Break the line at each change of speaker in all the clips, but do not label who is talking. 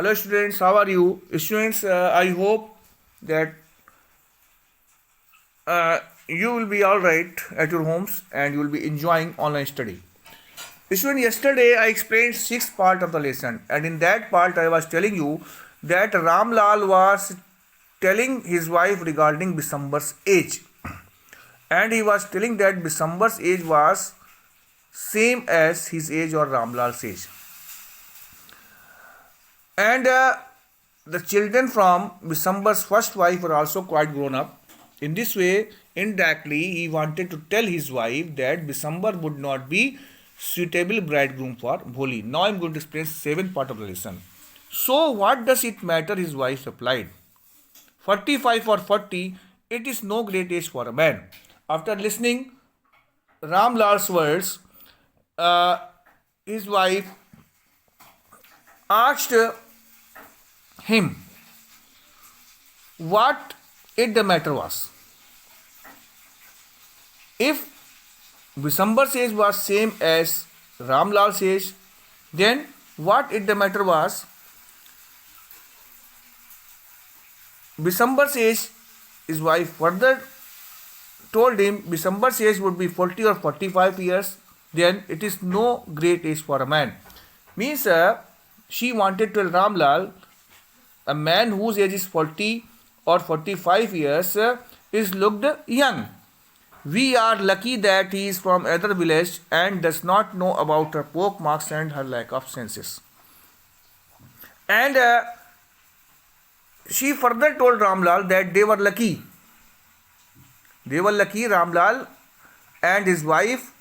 Hello students, how are you? Students, I hope that you will be alright at your homes and you will be enjoying online study. Student, yesterday I explained sixth part of the lesson, and in that part I was telling you that Ramlal was telling his wife regarding Bisambar's age, and he was telling that Bisambar's age was same as his age or Ramlal's age. And the children from Bisambar's first wife were also quite grown up. In this way, indirectly, he wanted to tell his wife that Bisambar would not be suitable bridegroom for Bholi. Now I am going to explain seventh part of the lesson. So what does it matter? His wife replied. 45 or 40, it is no great age for a man. After listening Ramlal's words, his wife asked him what it the matter was. If Bisambar's age was same as Ramlal's age, then what it the matter was? Bisambar's age, his wife further told him Bisambar's age would be 40 or 45 years, then it is no great age for a man. Means she wanted to tell Ramlal, a man whose age is 40 or 45 years is looked young. We are lucky that he is from another village and does not know about her poke marks and her lack of senses. And she further told Ramlal that they were lucky. Ramlal and his wife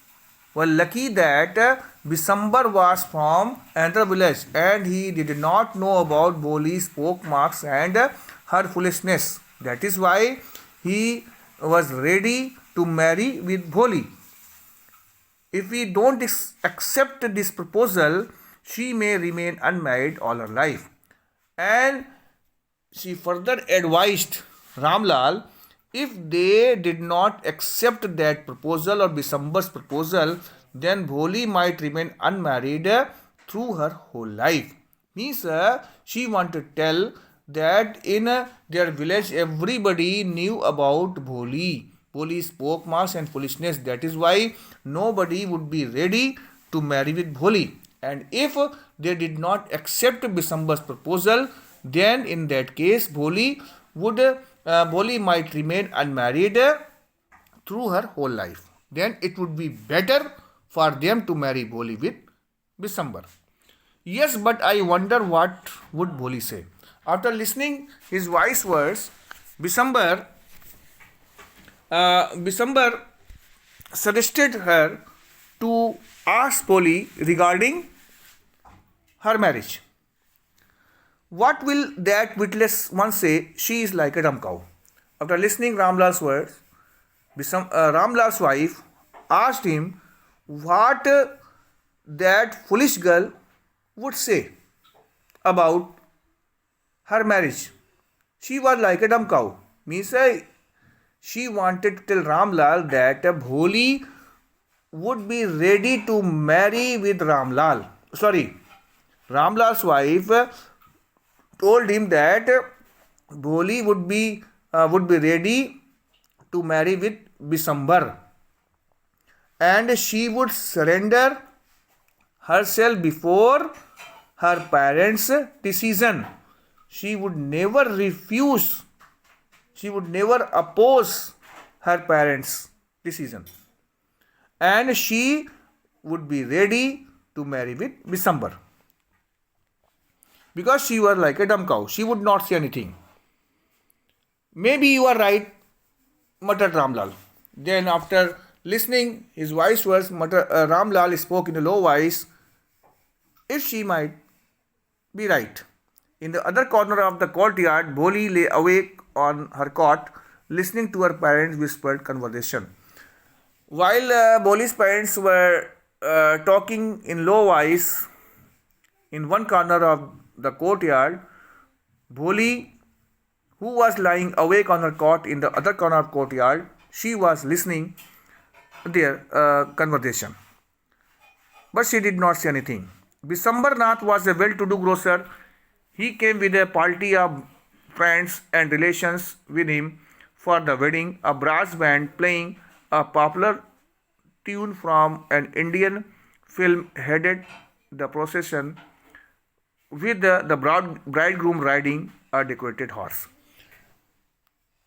were lucky that Bisambar was from another village and he did not know about Bholi's poke marks and her foolishness. That is why he was ready to marry with Bholi. If we don't accept this proposal, she may remain unmarried all her life. And she further advised Ramlal, if they did not accept that proposal or Bisambar's proposal, then Bholi might remain unmarried through her whole life. Means she wanted to tell that in their village everybody knew about Bholi's poke marks and foolishness. That is why nobody would be ready to marry with Bholi. And if they did not accept Bisambar's proposal, then in that case Bholi might remain unmarried through her whole life. Then it would be better for them to marry Bholi with Bisambar. Yes, but I wonder what would Bholi say. After listening his wise words, Bisambar suggested her to ask Bholi regarding her marriage. What will that witless one say? She is like a dumb cow. After listening Ramlal's words, Ramlal's wife asked him what that foolish girl would say about her marriage. She was like a dumb cow. Means she wanted to tell Ramlal that Bholi would be ready to marry with Ramlal. Ramlal's wife told him that Bholi would be ready to marry with Bisambar, and she would surrender herself before her parents' decision. She would never refuse. She would never oppose her parents' decision, and she would be ready to marry with Bisambar. Because she was like a dumb cow, she would not say anything. Maybe you are right, muttered Ramlal. Then after listening his wise words, Ramlal spoke in a low voice, if she might be right. In the other corner of the courtyard, Bholi lay awake on her cot, listening to her parents' whispered conversation. While Bholi's parents were talking in low voice in one corner of the courtyard, Bholi, who was lying awake on her cot in the other corner of courtyard, she was listening their conversation. But she did not say anything. Bisambar Nath was a well-to-do grocer. He came with a party of friends and relations with him for the wedding. A brass band playing a popular tune from an Indian film headed the procession with the bridegroom riding a decorated horse.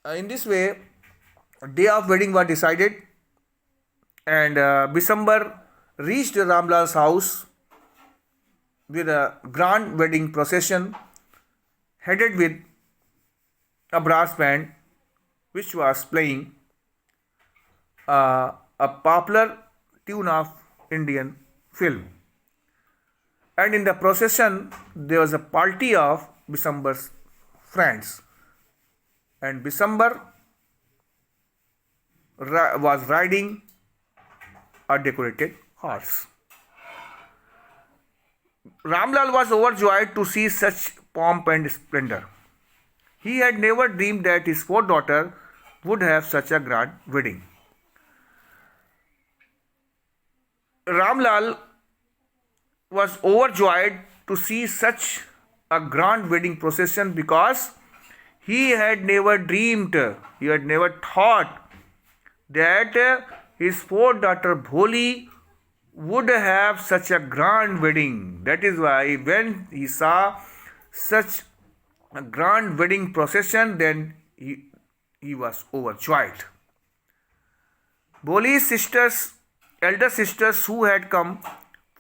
In this way, day of wedding was decided, and Bisambar reached Ramlal's house with a grand wedding procession headed with a brass band which was playing a popular tune of Indian film. And in the procession, there was a party of Bisambar's friends. And Bisambar was riding a decorated horse. Ramlal was overjoyed to see such pomp and splendor. He had never dreamed that his fourth daughter would have such a grand wedding. Ramlal was overjoyed to see such a grand wedding procession because he had never dreamed, he had never thought that his fourth daughter Bholi would have such a grand wedding. That is why when he saw such a grand wedding procession, then he was overjoyed. Bholi's elder sisters who had come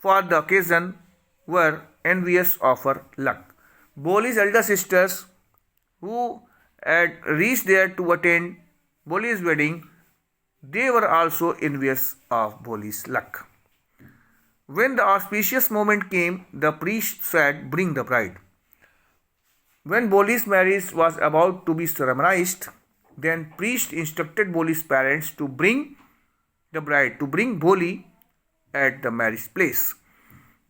for the occasion were envious of her luck. Bholi's elder sisters who had reached there to attend Bholi's wedding, they were also envious of Bholi's luck. When the auspicious moment came, the priest said, "Bring the bride." When Bholi's marriage was about to be solemnized, then priest instructed Bholi's parents to bring the bride, to bring Bholi at the marriage place.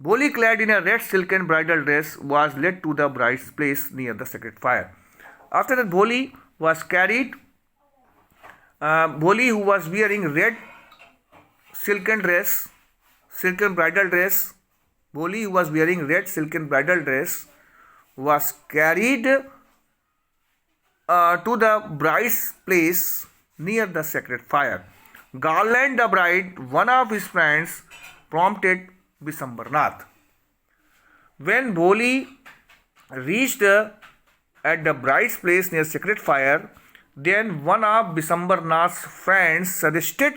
Bholi, clad in a red silken bridal dress, was led to the bride's place near the sacred fire. After that, Bholi was carried. Bholi, who was wearing red silken bridal dress, Bholi, who was wearing red silken bridal dress, was carried to the bride's place near the sacred fire. Garland the bride, one of his friends, prompted Bisambarnath. When Bholi reached at the bride's place near sacred fire, then one of Bisambarnath's friends suggested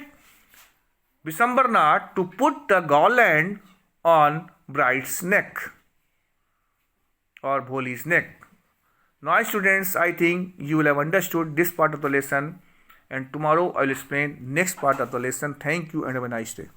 Bisambarnath to put the garland on bride's neck or Bholi's neck. Now students, I think you will have understood this part of the lesson, and tomorrow I will explain next part of the lesson. Thank you and have a nice day.